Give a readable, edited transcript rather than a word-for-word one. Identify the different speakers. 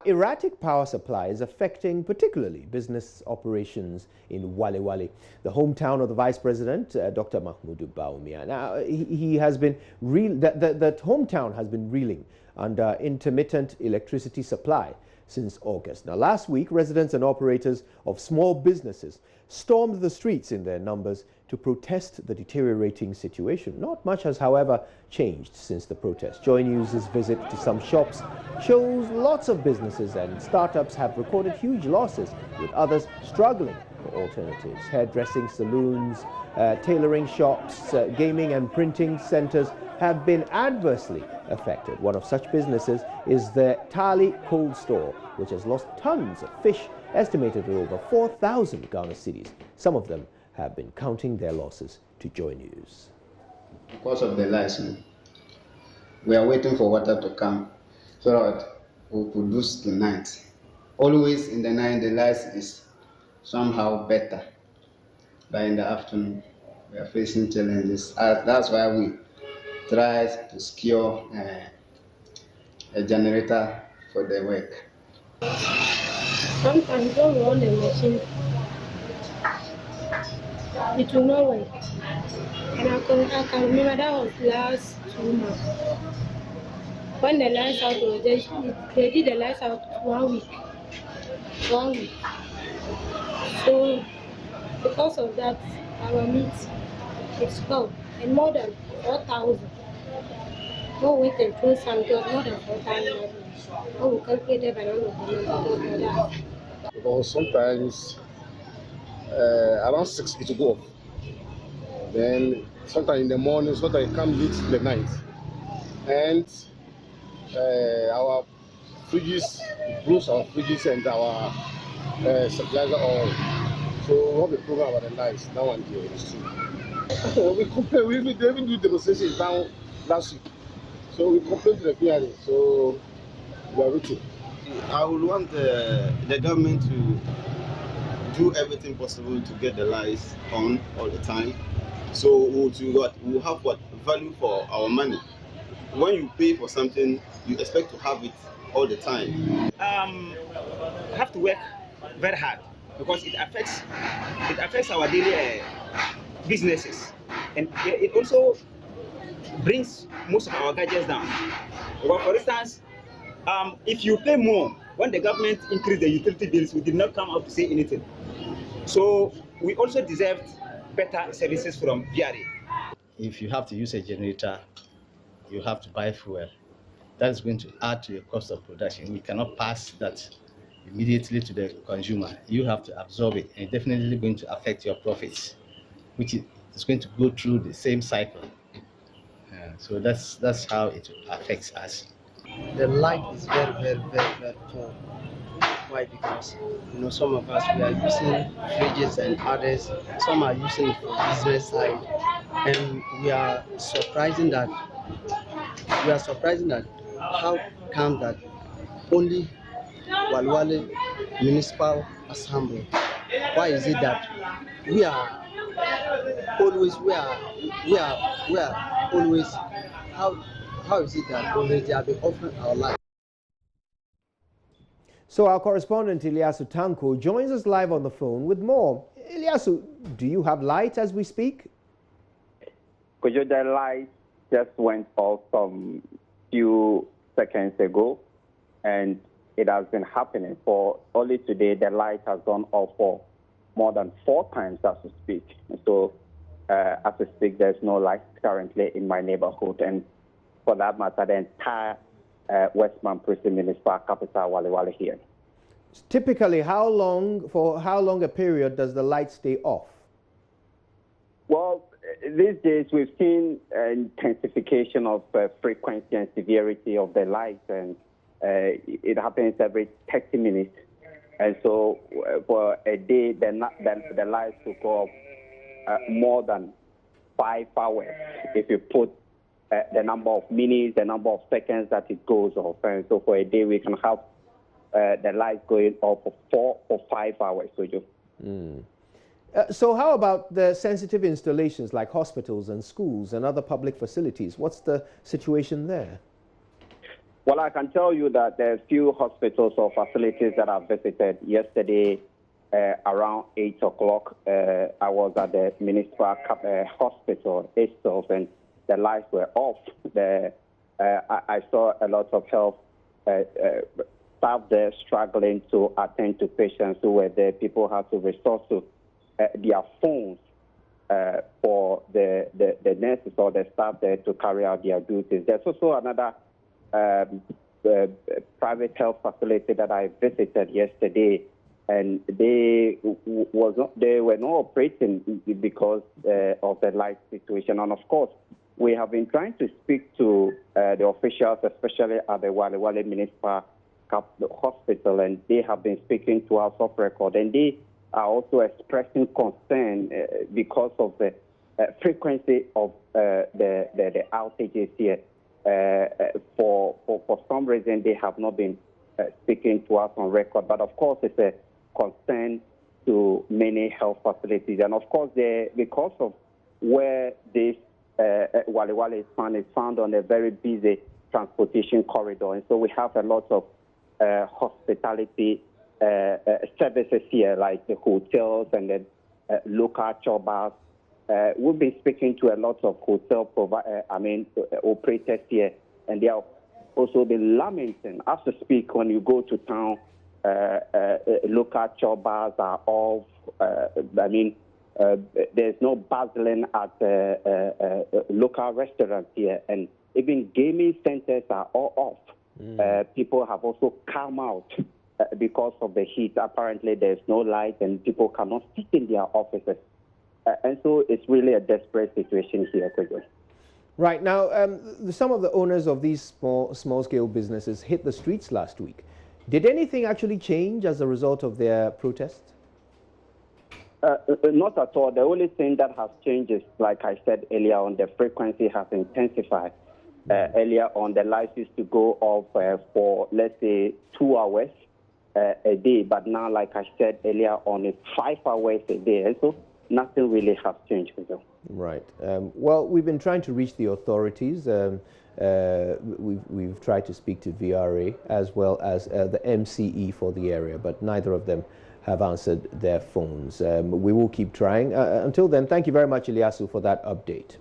Speaker 1: Erratic power supply is affecting particularly business operations in Walewale, the hometown of the Vice President, Dr. Mahmoud Bawumia. Now, that hometown has been reeling under intermittent electricity supply since August. Now, last week, residents and operators of small businesses stormed the streets in their numbers to protest the deteriorating situation. Not much has, however, changed since the protest. JoyNews' visit to some shops shows lots of businesses and startups have recorded huge losses, with others struggling for alternatives. Hairdressing saloons, tailoring shops, gaming and printing centers have been adversely affected. One of such businesses is the Tali Cold Store, which has lost tons of fish, estimated at over 4,000 Ghana cedis. Some of them have been counting their losses to JoyNews.
Speaker 2: Because of the lights, we are waiting for water to come so that we'll produce the night. Always in the night, the lights is somehow better, but in the afternoon, we are facing challenges. That's why we try to secure a generator for the work.
Speaker 3: Sometimes when we on the machine, it will not work. And I can remember that was last 2 months. When the lights out was they did the lights out 1 week. 1 week. So because of that, our meat is gone. And more than 4,000. No wait and through some jobs, more than 4,000. Oh, we calculate the banana.
Speaker 4: Because sometimes around 6 it will go off. Then sometimes in the morning, sometimes it comes late in the night. And our fridges, blows our fridges and our stabilizer oil. So we have a program about the lights. That one is true. We complain. We even do demonstration down last week. So we complain to the PRA. So we are waiting.
Speaker 5: I would want the government to do everything possible to get the lights on all the time. So we'll have what value for our money. When you pay for something, you expect to have it all the time.
Speaker 6: Have to work very hard because it affects our daily businesses, and it also brings most of our gadgets down. Well, for instance, if you pay more when the government increased the utility bills, we did not come out to say anything. So we also deserved better services from PRA.
Speaker 7: If you have to use a generator, you have to buy fuel. That is going to add to your cost of production. We cannot pass that immediately to the consumer. You have to absorb it, and it's definitely going to affect your profits, which is going to go through the same cycle. So that's how it affects us.
Speaker 8: The light is very poor. Why? Because some of us, we are using fridges and others. Some are using it for business side, and we are surprising that how come that only Walewale Municipal Assembly. Why is it that we are always how is it that always they have been offering our life?
Speaker 1: So our correspondent Ilyasu Tanko joins us live on the phone with more. Ilyasu, do you have light as we speak?
Speaker 9: The light just went off some few seconds ago, and it has been happening for only today. The light has gone off for more than 4 times as we speak. So as we speak, there's no light currently in my neighborhood, and for that matter, the entire Westman Prison Municipal Capital Walewale here.
Speaker 1: Typically, for how long a period does the light stay off?
Speaker 9: Well, these days we've seen intensification of frequency and severity of the light, and it happens every 30 minutes. And so for a day, the lights will go off more than 5 hours if you put the number of minutes, the number of seconds that it goes off. And so for a day, we can have the lights going off for 4 or 5 hours.
Speaker 1: So how about the sensitive installations like hospitals and schools and other public facilities? What's the situation there?
Speaker 9: Well, I can tell you that there are few hospitals or facilities that I visited yesterday around 8 o'clock. I was at the municipal hospital itself, and the lights were off. I saw a lot of health staff there struggling to attend to patients who were there. People had to resort to their phones for the nurses or the staff there to carry out their duties. There's also another private health facility that I visited yesterday, and they were not operating because of the light situation. And of course, we have been trying to speak to the officials, especially at the Walewale Municipal Hospital, and they have been speaking to us off record, and they are also expressing concern because of the frequency of the outages here. For some reason, they have not been speaking to us on record. But of course, it's a concern to many health facilities. And of course, because of where this Walewale is found on a very busy transportation corridor. And so we have a lot of hospitality services here, like the hotels and the local chobas. We've been speaking to a lot of hotel operators here, and they have also been lamenting. As to speak, when you go to town, local chobas are off. There's no bustling at local restaurants here, and even gaming centers are all off. People have also come out because of the heat. Apparently, there's no light, and people cannot sit in their offices. And so it's really a desperate situation here, Kwejo.
Speaker 1: Right. Now, some of the owners of these small-scale businesses hit the streets last week. Did anything actually change as a result of their protests?
Speaker 9: Not at all. The only thing that has changed is, like I said earlier on, the frequency has intensified. Earlier on, the lights used to go off for, let's say, 2 hours a day. But now, like I said earlier on, it's 5 hours a day. And so nothing really has changed with them.
Speaker 1: Right. Well, we've been trying to reach the authorities. We've tried to speak to VRA as well as the MCE for the area, but neither of them have answered their phones. We will keep trying. Until then, thank you very much, Ilyasu, for that update.